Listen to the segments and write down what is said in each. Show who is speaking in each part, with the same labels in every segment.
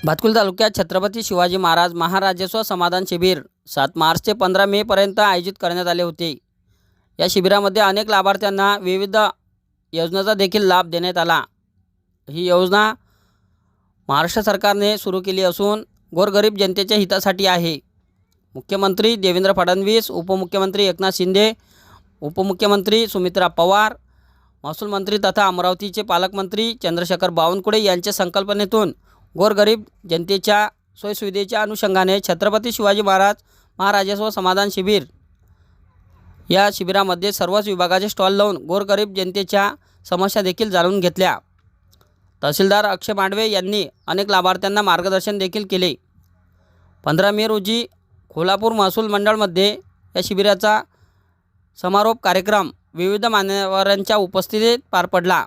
Speaker 1: भातकुली तालुक्यात छत्रपती शिवाजी महाराज महाराजस्व समाधान शिबिर 7 मार्च ते 15 मे पर्यंत आयोजित करण्यात आले होते। या शिबिरामध्ये अनेक लाभार्थ्यांना विविध योजनांचा देखील लाभ देण्यात आला। ही योजना महाराष्ट्र सरकारने सुरू केली असून गोरगरीब जनतेच्या हितासाठी आहे। मुख्यमंत्री देवेंद्र फडणवीस, उपमुख्यमंत्री एकनाथ शिंदे, उपमुख्यमंत्री सुमित्रा पवार, महसूल मंत्री तथा अमरावतीचे पालकमंत्री चंद्रशेखर बावनकुळे यांच्या संकल्पनेतून गोरगरीब जनतेच्या सोयीसुविधेच्या अनुषंगाने छत्रपती शिवाजी महाराज महाराजस्व समाधान शिबिर या शिबिरामध्ये सर्वच विभागाचे स्टॉल लावून गोरगरीब जनतेच्या समस्या देखील जाणून घेतल्या। तहसीलदार अक्षय मांडवे यांनी अनेक लाभार्थ्यांना मार्गदर्शन देखील केले। 15 मे रोजी कोल्हापूर महसूल मंडळमध्ये या शिबिराचा समारोप कार्यक्रम विविध मान्यवरांच्या उपस्थितीत पार पडला।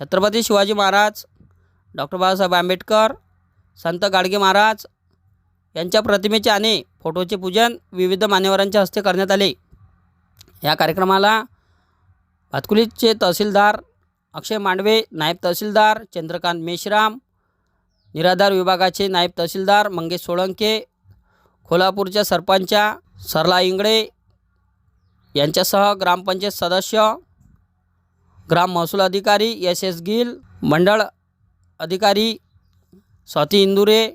Speaker 1: छत्रपती शिवाजी महाराज, डॉक्टर बाबासाहेब आंबेडकर, संत गाडगे महाराज यांच्या प्रतिमेचे आणि फोटोचे पूजन विविध मान्यवरांच्या हस्ते करण्यात आले। या कार्यक्रमाला भातकुलीचे तहसीलदार अक्षय मांडवे, नायब तहसीलदार चंद्रकांत मेश्राम, निराधार विभागाचे नायब तहसीलदार मंगेश सोळंके, कोल्हापूरच्या सरपंच सरला इंगळे यांच्यासह ग्रामपंचायत सदस्य, ग्राम महसूल अधिकारी एस गिल, मंडळ अधिकारी स्वाती इंदुरे,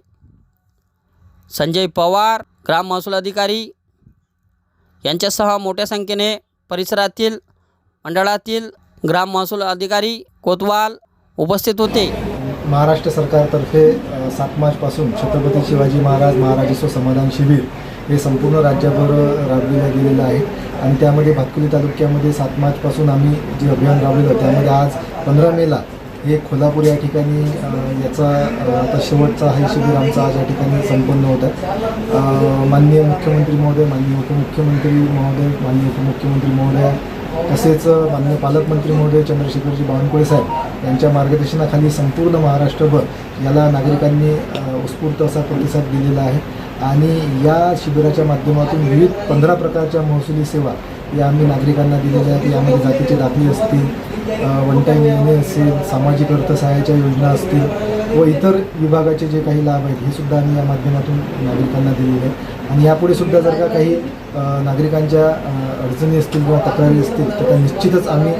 Speaker 1: संजय पवार, ग्राम महसूल अधिकारी यांच्यासह मोठ्या संख्येने परिसरातील मंडळातील ग्राम महसूल अधिकारी कोतवाल उपस्थित होते।
Speaker 2: महाराष्ट्र सरकारतर्फे 7 मार्चपासून छत्रपती शिवाजी महाराज महाराजस्व समाधान शिबिर हे संपूर्ण राज्यभर राबविलं गेलेलं आहे आणि त्यामध्ये भातकुली तालुक्यामध्ये 7 मार्चपासून आम्ही जे अभियान राबवलं त्यामध्ये आज 15 मेला हे कोल्हापूर या ठिकाणी याचा आता शेवटचा हे शिबिर आमचा आज या ठिकाणी संपन्न होत आहे। माननीय मुख्यमंत्री महोदय, माननीय उपमुख्यमंत्री महोदय, माननीय उपमुख्यमंत्री महोदय तसेच माननीय पालकमंत्री महोदय चंद्रशेखरजी बावनकुळे साहेब यांच्या मार्गदर्शनाखाली संपूर्ण महाराष्ट्रभर याला नागरिकांनी उत्स्फूर्त असा प्रतिसाद दिलेला आहे आणि या शिबिराच्या माध्यमातून विविध 15 प्रकारच्या महसुली सेवा या आम्ही नागरिकांना दिलेल्या आहेत। यामध्ये जातीचे दाखले असतील, वन टाईम येणे असेल, सामाजिक अर्थसहाय्याच्या योजना असतील व इतर विभागाचे जे काही लाभ आहेत हे सुद्धा आम्ही या माध्यमातून नागरिकांना दिलेले आहेत आणि यापुढे सुद्धा जर का काही नागरिकांच्या अडचणी असतील किंवा तक्रारी असतील तर त्या निश्चितच आम्ही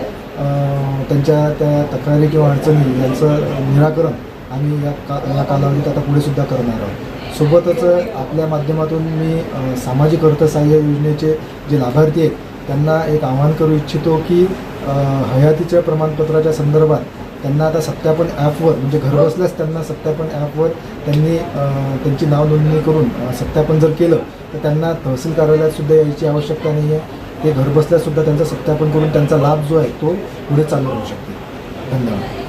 Speaker 2: त्यांच्या त्या तक्रारी किंवा अडचणी यांचं निराकरण आम्ही या कालावधीत आता पुढे सुद्धा करणार आहोत। सोबतच आपल्या माध्यमातून मी सामाजिक अर्थसहाय्य योजनेचे जे लाभार्थी आहेत त्यांना एक आवाहन करू इच्छितो की हयातीच्या प्रमाणपत्राच्या संदर्भात त्यांना आता सत्यापन ॲपवर म्हणजे घरबसल्यास त्यांना सत्यापन ॲपवर त्यांनी त्यांची नाव नोंदणी करून सत्यापन जर केलं तर त्यांना तहसील कार्यालयात सुद्धा यायची आवश्यकता नाही आहे। ते घरबसल्यासुद्धा त्यांचं सत्यापन करून त्यांचा लाभ जो आहे तो पुढे चालू होऊ शकते। धन्यवाद।